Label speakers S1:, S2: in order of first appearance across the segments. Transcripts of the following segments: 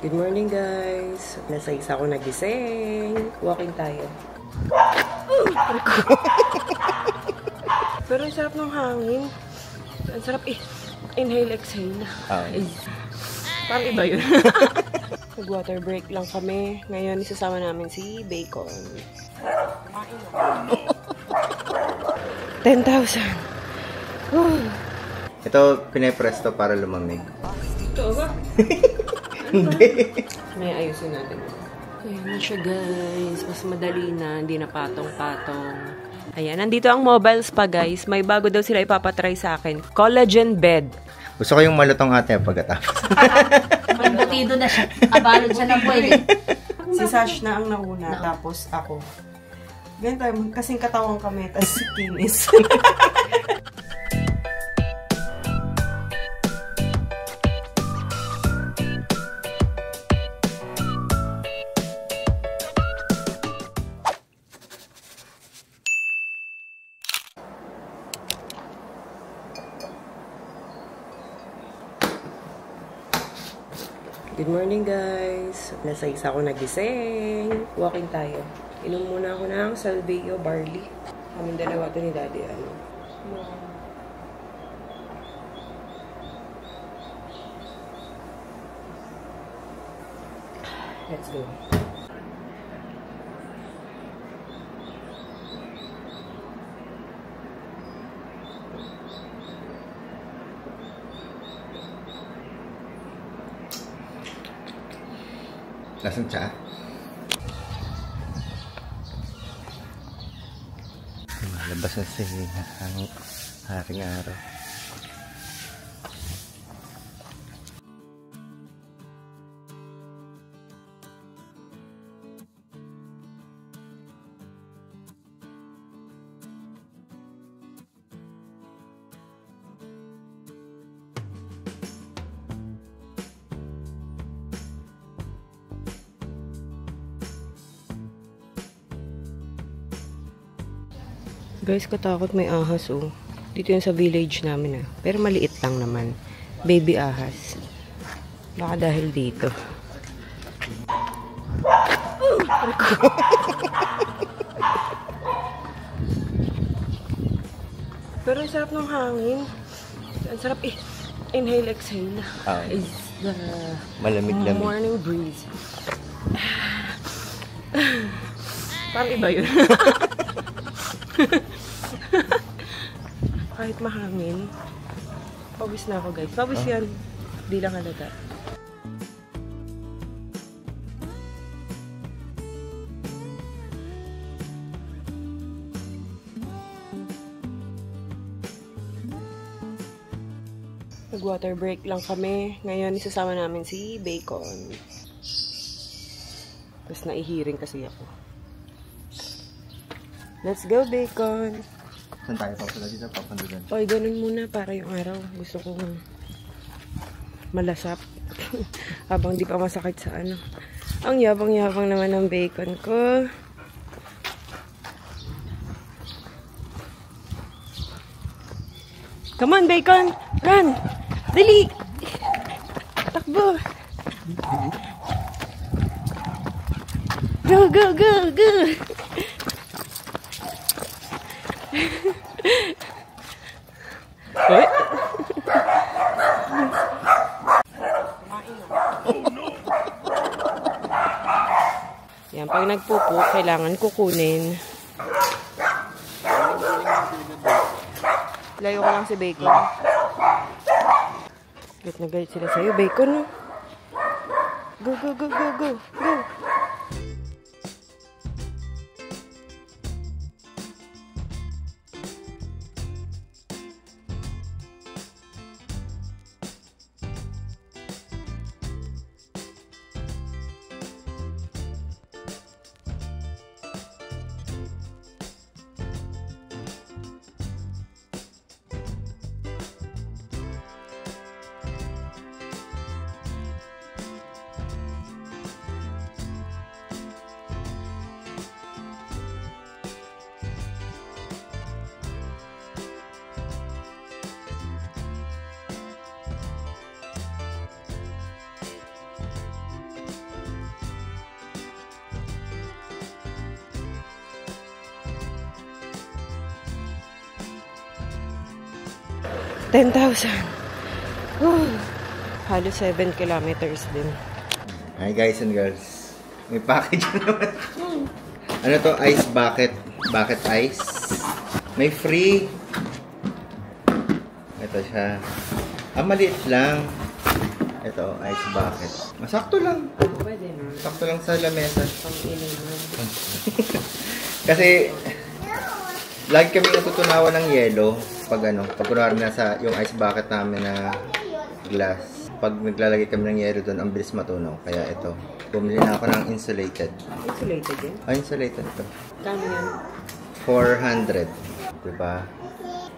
S1: Good morning guys. Nasa isa ako nagising. Walking tayo. Pero ang sarap ng hangin. Ang sarap inhale, exhale. Parang iba yun. Nag-water break lang kami. Ngayon isasama namin si Bacon. 10,000.
S2: Ito, pinapresto para lumamig.
S1: Ito ba?
S2: Hindi.
S1: May ayusin natin. Ayan na siya guys. Mas madali na. Hindi na patong-patong. Ayan. Nandito ang mobiles pa guys. May bago daw sila ipapatry sa akin. Collagen bed.
S2: Gusto ko yung malutong ate pagkatapos.
S3: May batido na siya. Kabalod siya na pwede.
S1: Si Sash na ang nauna. Tapos ako. Ganyan tayo. Kasing katawang kami. Tapos kinis. Good morning guys. Nasa isa ako nagising. Walking tayo. Inom muna ako ng Salveyo barley. Kaming dalawa ito ni Daddy. Let's go.
S2: Lasang tsa? Malabas na si haring araw.
S1: Guys, katakot may ahas oh. Dito yun sa village namin ah. Pero maliit lang naman. Baby ahas. Baka dahil dito. Pero ang sarap ng hangin. Ang sarap inhale, exhale. Is the
S2: Malamig-lamig.
S1: morning breeze. Parang iba yun. Kahit mahangin, pawis na ako guys. Pawis yan. Di lang halata. Nag-water break lang kami. Ngayon isasama namin si Bacon. Tapos naihiring kasi ako. Let's go, Bacon!
S2: Saan tayo papala dito? Papandugan.
S1: Oy, ganun muna para yung araw. Gusto kong malasap. Habang di pa masakit sa ano. Ang yabang-yabang naman ng bacon ko. Come on, Bacon! Run! Dali! Takbo! Go, go, go, go! Uy! Yan, pag nagpupo, kailangan kukunin. Layo ko lang si Bacon. Galit na galit sila sa'yo, Bacon. Go, go, go, go, go, go! 10,000. Halos 7 kilometers din.
S2: Hi guys and girls. May package naman. Ano to? Ice bucket. Bucket ice. May free. Ito siya. Maliit lang. Ito, ice bucket. Masakto lang.
S1: Pwede na.
S2: Sakto lang sa lamesa.
S1: Pang-iniman.
S2: Kasi, lagi kami natutunawan ng yelo pag kunwari nasa yung ice bucket namin na glass. Pag naglalagay kami ng yelo doon, ang bilis matunaw. Kaya ito, bumili na ako ng insulated.
S1: Insulated yun?
S2: Insulated ito.
S1: Kano yan?
S2: 400. Diba?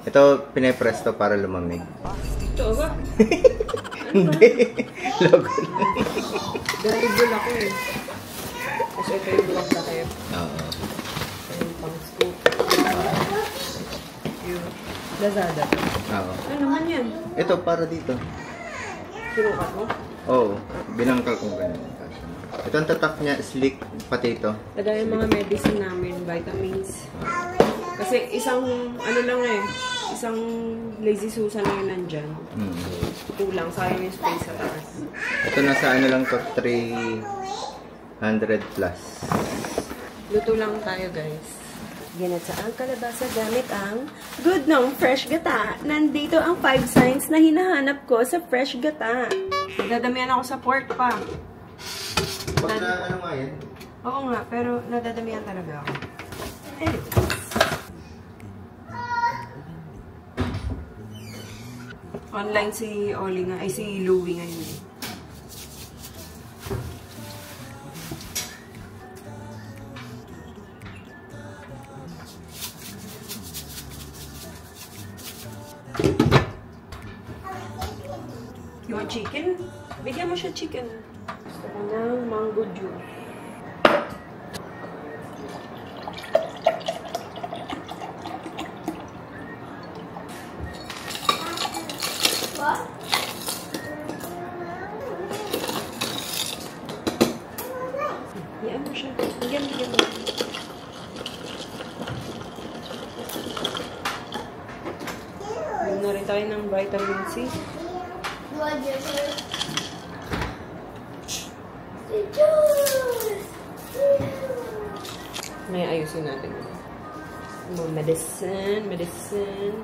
S2: Ito, pinapresto para lumamig.
S1: Ito ba?
S2: Hindi. Logo lang.
S1: Daribol ako eh. Kasi ito yung buwang takip.
S2: Oo.
S1: Yung pang-scoop. Yung Lazada.
S2: Oo.
S1: Ano naman yan?
S2: Ito, para dito.
S1: Sinukat mo?
S2: Oo. Binangkal kong ganun. Ito ang tatak niya, slick potato.
S1: Lagay yung mga medicine namin, vitamins. Kasi isang, isang lazy Susan na yun nandyan. Kulang, sayang yung space sa taas.
S2: Ito nasa lang to, 300 plus.
S1: Luto lang tayo guys. Ginat sa ang kalabasa gamit ang good nung fresh gata. Nandito ang 5 signs na hinahanap ko sa fresh gata. Nadadamihan ako sa pork pa.
S2: Pag na, nga yan?
S1: Oo nga, pero nadadamihan talaga ako. Anyways. Online si Oli nga, ay si Louie ngayon. You want chicken? Bigyan mo siya chicken. Gusto ko ng mango juice.
S3: What?
S1: Bigyan mo siya. Bigyan mo. Bigyan na rin tayo ng vitamin C. May ayusin natin. Mga medicine.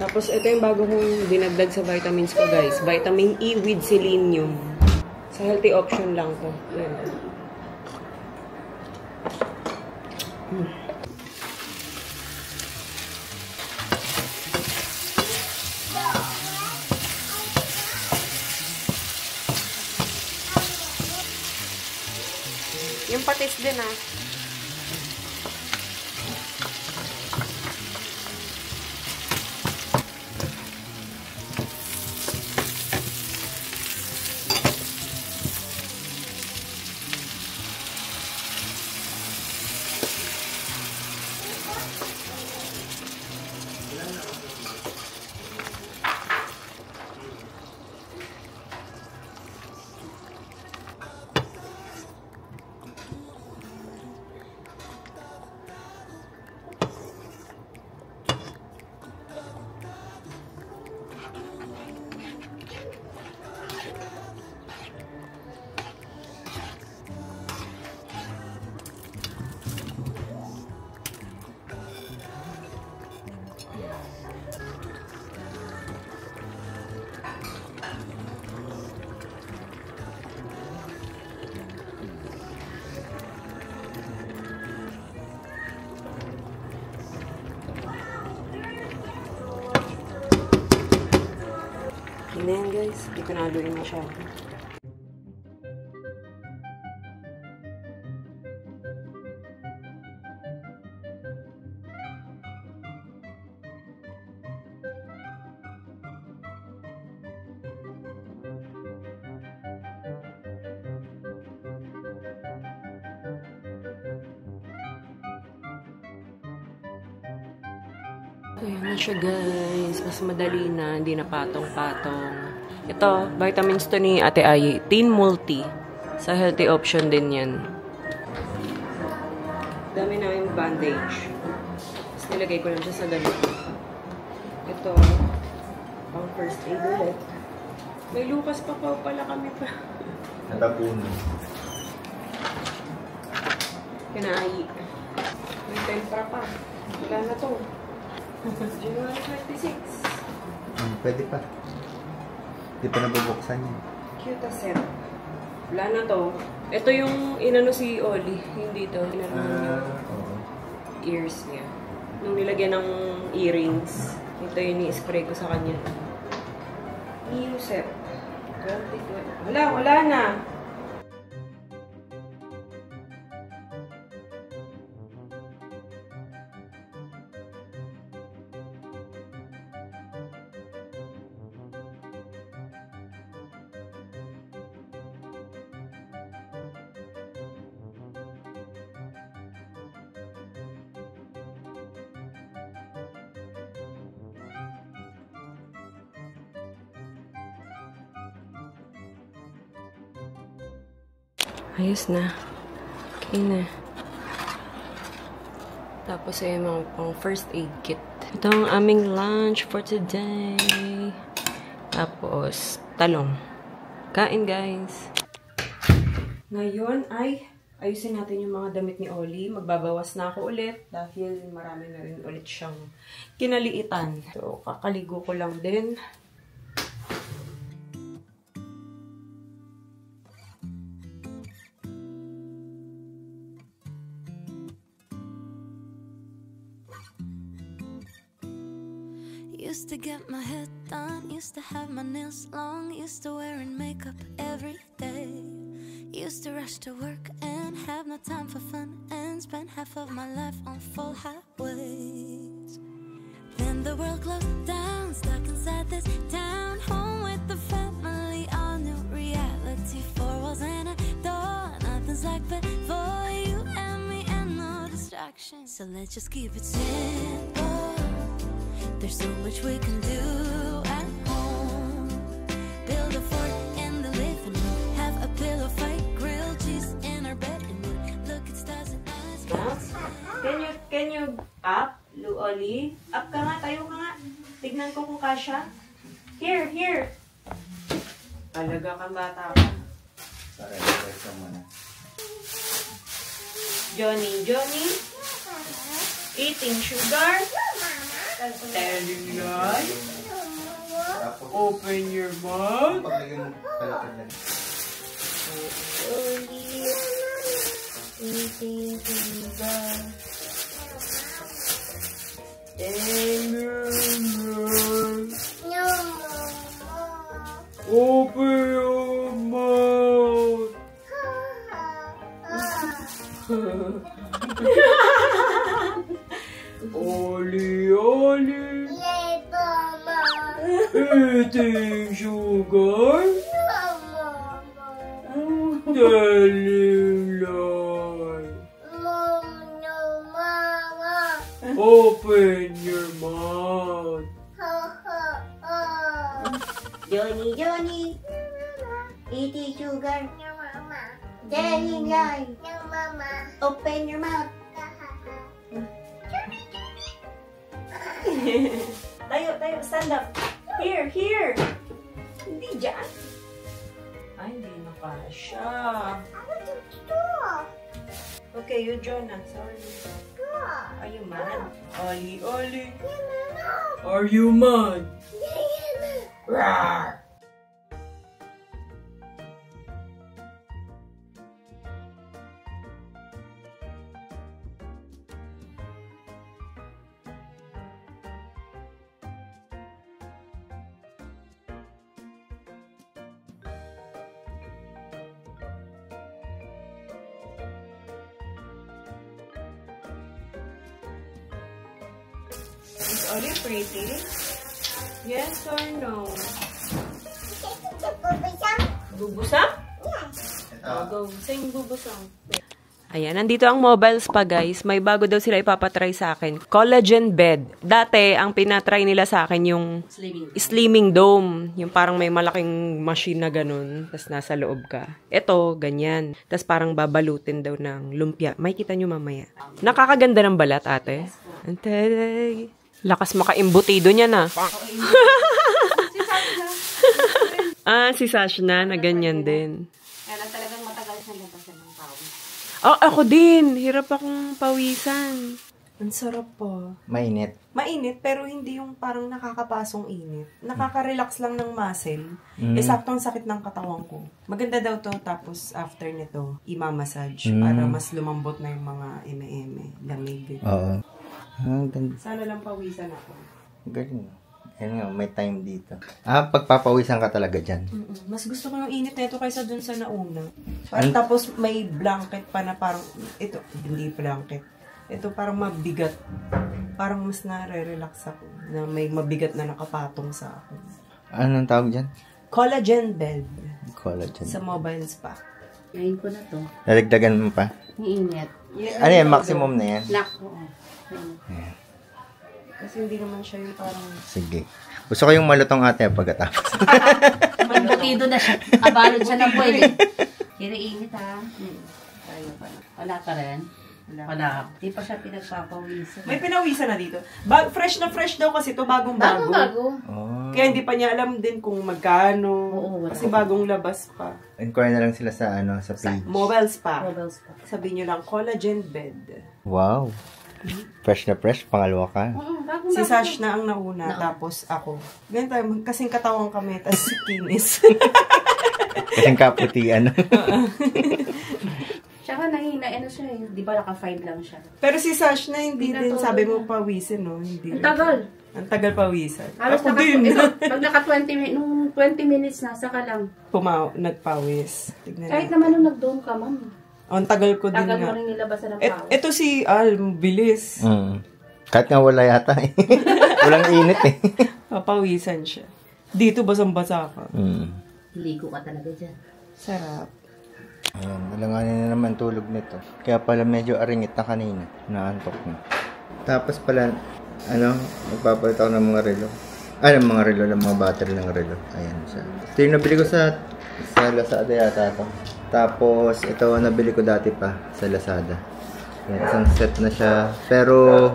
S1: Tapos ito yung bago kong dinagdag sa vitamins ko guys. Vitamin E with selenium. Sa healthy option lang to. Yan. Yung patis din ah. Hindi yan guys, hindi ko naluin masyado. Ayan na siya guys. Mas madali na. Hindi na patong-patong. Ito, vitamins to ni Ate Ayi. Teen Multi. Sa healthy option din yan. Dami na yung bandage. Tapos nilagay ko lang siya sa ganito. Ito, pang first aid ulit. May Lucas pa pala kami pa.
S2: Natapon.
S1: Kinai. May tempra pa. Wala na to. January 26.
S2: Pwede pa. Hindi pa nabubuksan yun.
S1: Cute set. Wala na to. Ito yung inano si Oli. Hindi to. Inano yung ears niya. Nung nilagyan ng earrings. Ito yung ni-spray ko sa kanya. New set. Wala na. Ayos na. Okay na. Tapos ay mga pang first aid kit. Ito ang aming lunch for today. Tapos, talong. Kain, guys. Ngayon ay ayusin natin yung mga damit ni Oli. Magbabawas na ako ulit dahil marami na rin ulit siyang kinaliitan. So, kakaligo ko lang din.
S4: Used to get my hair done, used to have my nails long, used to wearing makeup every day. Used to rush to work and have no time for fun and spend half of my life on full highways. Then the world closed down, stuck inside this town, home with the family, all new reality, four walls and a door, nothing's like before, you and me and no distractions. So let's just keep it simple. There's so much we can do at home. Build a fort in the living room. Have a pillow fight, grilled cheese in our bed, and look at stars and eyes.
S1: Can you up, Oli? Up ka nga, tayo ka nga. Tignan ko kung kasha. Here. Talaga kang bata ka. Johnny. Eating sugar. Telling lies. Open your mouth. Eating sugar. Open your mouth. Oli. Eating sugar. Telling lies. Open your mouth.
S5: Johnny. Eating sugar. Telling lies. Open your mouth. Tayo, stand up. Here. Hindi dyan.
S1: Ay, hindi na kasha. Okay, you Jonah. Sorry. Are you mad? Oli. Are you mad? Rawr! Is Oli pretty? Yes or no? Bubusang? Go. Sing bubusang. Ayan, nandito ang mobiles pa guys. May bago daw sila ipapatry sa akin. Collagen bed. Dati, ang pinatry nila sa akin yung slimming dome. Yung parang may malaking machine na ganun. Tapos nasa loob ka. Ito, ganyan. Tapos parang babalutin daw ng lumpia. May kita nyo mamaya. Nakakaganda ng balat, ate. Antay. Lakas makaimbutido niya na. Si Sash na ganyan din.
S3: Kaya talagang matagal siya labasan ng pawis.
S1: Ako din. Hirap akong pawisan. Ang sarap po.
S2: Mainit.
S1: Mainit, pero hindi yung parang nakakapasong init. Nakaka-relax lang ng muscle. Saktong sakit ng katawan ko. Maganda daw to, tapos after nito, imamassage para mas lumambot na yung mga eme-eme. Lamig.
S2: Oo. Ganda.
S1: Sana lang pawisan ako.
S2: Galing. Ayun nga, may time dito. Pagpapawisan ka talaga dyan.
S1: Mas gusto ko yung init na ito kaysa dun sa nauna. Tapos may blanket pa na parang, ito, hindi blanket. Ito parang mabigat. Parang mas nare-relax ako na may mabigat na nakapatong sa akin.
S2: Anong tawag dyan?
S1: Collagen bed.
S2: Collagen.
S1: Sa mobile spa.
S3: Ngayon ko na to.
S2: Nalagdagan mo pa?
S3: Iinit.
S2: Ano yan? Maximum na yan?
S3: Lock ko.
S2: Ayan.
S1: Kasi hindi naman siya yung parang...
S2: Sige. Gusto ko yung malutong ate pagkatapos.
S3: Embutido na siya. Abalod siya ng buhay. Kiniinit ha. Tayo pa. Wala ka rin? Wala. Di pa siya pinagpapawisan.
S1: May pinawisan na dito. Fresh na fresh daw kasi ito, bagong-bago.
S3: Bago.
S2: Oh.
S1: Kaya hindi pa niya alam din kung magkano.
S3: Oo,
S1: Kasi bagong labas pa.
S2: Inquire na lang sila sa page.
S1: Mobile spa.
S3: Mobile spa.
S1: Sabihin nyo lang, collagen bed.
S2: Wow. Fresh na fresh, pangalawa ka.
S1: Si Sash na ang nauna, tapos ako. Ganyan tayo, kasing katawan kami, tapos kinis.
S2: Kasing kaputian.
S3: Tsaka nahina, siya eh. Di ba naka-5 lang siya?
S1: Pero si Sash na hindi din, sabi mo pawisin, no? Hindi.
S3: Ang tagal.
S1: Ang tagal pawisan.
S3: Halos
S1: Ako din.
S3: Pag nung 20 minutes na, saka lang.
S1: Nagpawis. Tignan
S3: Kahit
S1: natin.
S3: naman nung nag-dome ka, ma'am.
S1: Ang tagal ko din
S3: Tagal
S1: nga.
S3: mo rin nilabasan ng pawis.
S1: Ito si Al, bilis.
S2: Kahit nga wala yata eh. Walang init eh.
S1: Papawisan siya. Dito basang-basa ka.
S3: Ligo ka talaga dyan.
S1: Sarap.
S2: Ayan, nalanganin na naman tulog nito. Kaya pala medyo aringit na kanina. Naantok na. Tapos pala, magpapalit ako ng mga relo. Ng mga relo, ng mga battery ng relo. Ayan siya. Ito yung nabili ko sa Lazada yata ito. Tapos, ito nabili ko dati pa sa Lazada. Ayan, isang set na siya. Pero,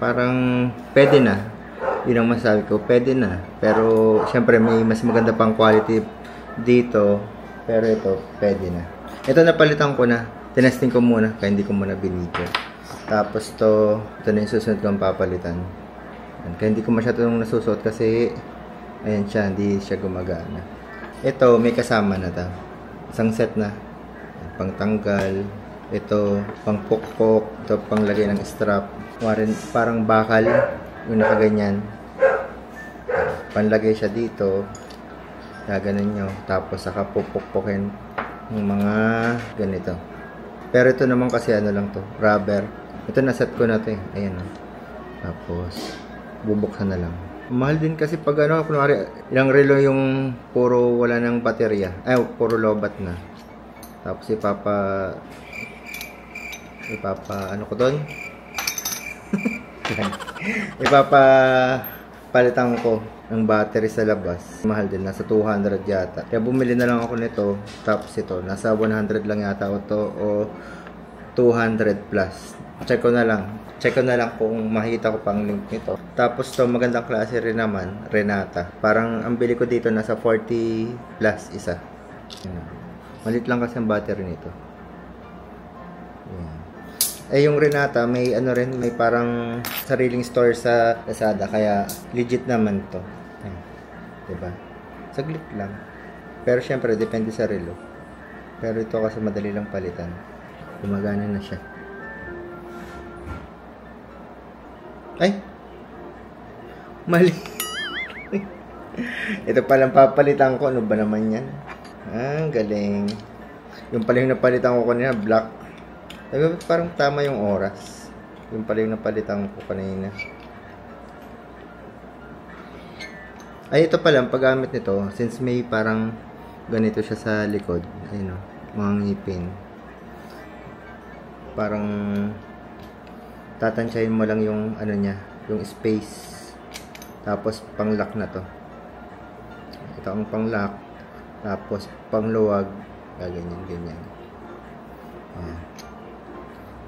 S2: parang pwede na. Yun ang masasabi ko, pwede na. Pero, syempre, may mas maganda pang quality dito. Pero ito, pwede na. Ito napalitan ko na. Tinesting ko muna, kaya hindi ko muna binidyo. Tapos ito na yung susunod kong papalitan. Kaya hindi ko masyadong nasusuot kasi, ayan siya, hindi siya gumagana. Ito, may kasama na ta. Isang set na. Pang tanggal. Ito, pang pukpok. Ito, pang lagay ng strap. Parang bakal. Yung nakaganyan. Panlagay siya dito. Gaganon nyo. Tapos, saka pupukpukin yung mga ganito. Pero ito naman kasi lang to. Rubber. Ito, naset ko na to eh. Ayan o. Tapos, bubuksan na lang. Mahal din kasi pag kunwari, ilang relo yung puro wala ng baterya. Puro lobat na. Tapos ano ko doon? Palitan ko ng battery sa labas. Mahal din, nasa 200 yata. Kaya bumili na lang ako nito. Tapos ito, nasa 100 lang yata ito o 200 plus. Check ko na lang kung makita ko pang link nito. Tapos to magandang klase rin naman, Renata. Parang ang bili ko dito nasa 40 plus isa. Yan. Malit lang kasi ang battery nito. Yan. Yung Renata may may parang sariling store sa Lazada kaya legit naman to. Yan. Diba? Saglit lang. Pero syempre depende sa relo. Pero ito kasi madali lang palitan. Gumagana na siya. Ay! Mali. Ito palang papalitan ko. Ano ba naman yan? Galing. Yung pala yung napalitan ko kanina, black. Parang tama yung oras. Yung pala yung napalitan ko kanina. Ay, ito pala, paggamit nito, since may parang ganito siya sa likod. Ayun o, mga ngipin. Parang tatansyahin mo lang yung yung space. Tapos pang-lock na to. Ito ang pang-lock. Tapos pang-luwag. Ganyan. Ayan.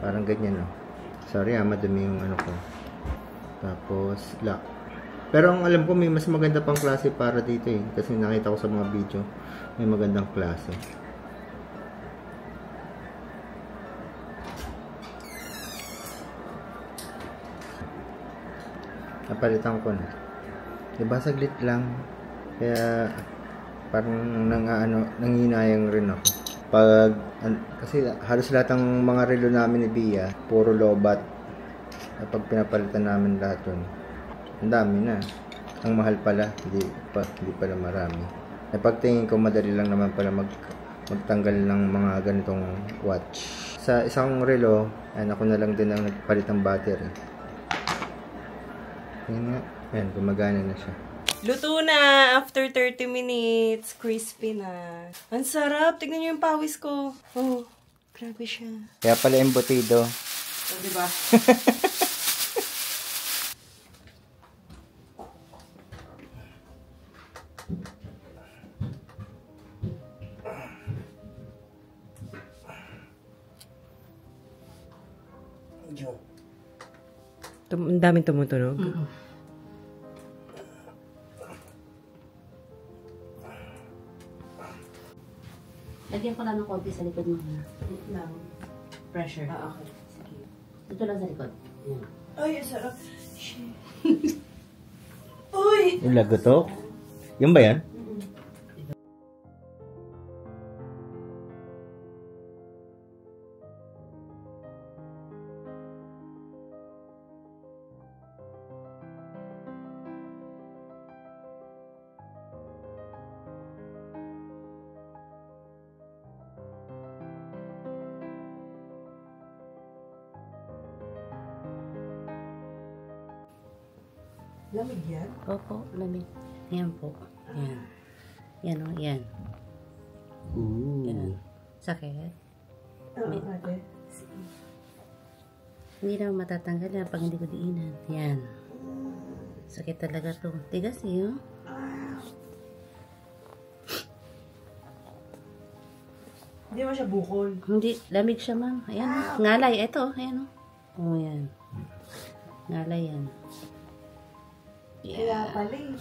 S2: Parang ganyan, no. Sorry, madumi yung ko. Tapos, lock. Pero ang alam ko, may mas maganda pang klase para dito eh. Kasi nakita ko sa mga video, may magandang klase. Napalitan ko na. Diba saglit lang. Kaya parang nanginayang rin ako. Kasi halos lahat ng mga relo namin ni Bia, puro lobat. Kapag pinapalitan namin lahat yun, ang dami na. Ang mahal pala, hindi pala marami. Pagtingin ko, madali lang naman pala magtanggal ng mga ganitong watch. Sa isang relo, ako na lang din ang nagpalit ng battery. Ayan, gumagana na siya.
S1: Luto na! After 30 minutes, crispy na. Ang sarap! Tignan niyo yung pawis ko. Oh, grabe siya.
S2: Kaya pala embutido.
S3: So, diba?
S1: Ang daming tumutunog.
S3: Lagyan ko lang ng konti sa likod mo. Lang. Pressure. Okay. Sige. Dito lang sa likod. Yan.
S1: Ay, ang sarap. Shit. Uy!
S2: Yung lagotok? Yung ba yan?
S1: Lamig yan?
S3: Opo, lamig. Yan po. Yan. Yan o, yan.
S2: Ooh.
S3: Yan. Sakit?
S1: Oo, ate.
S3: Hindi naman matatanggal yan pag hindi ko diinan. Yan. Sakit talaga to. Tigas eh, oh.
S1: Hindi mo siya bukol.
S3: Hindi, lamig siya, ma'am. Ayan, ngalay. Ito, ayan, oh. Oh, yan. Ngalay yan.
S1: Kaya pala eh.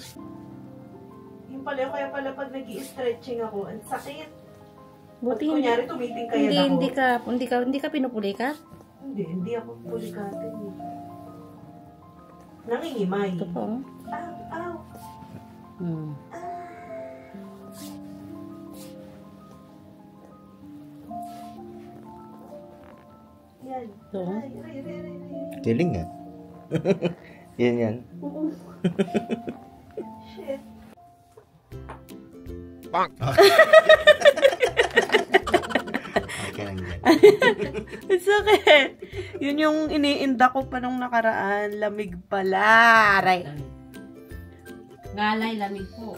S1: Yung pala, kaya pala pag nag-i-stretching ako, ang sakit.
S3: Buti
S1: Pag kunyari, tumiting kaya ako.
S3: Hindi ka pinupulikat?
S1: Hindi ako pulikatin eh. Nangingimay.
S3: Ito po.
S1: Ow, ow. Yan.
S3: Ito.
S1: Ay.
S2: Tiling nga. Yan.
S1: Shit.
S2: Okay lang yan.
S1: It's okay. Yun yung iniinda ko pa nung nakaraan. Lamig pala. Aray.
S3: Ngalay, lamig po.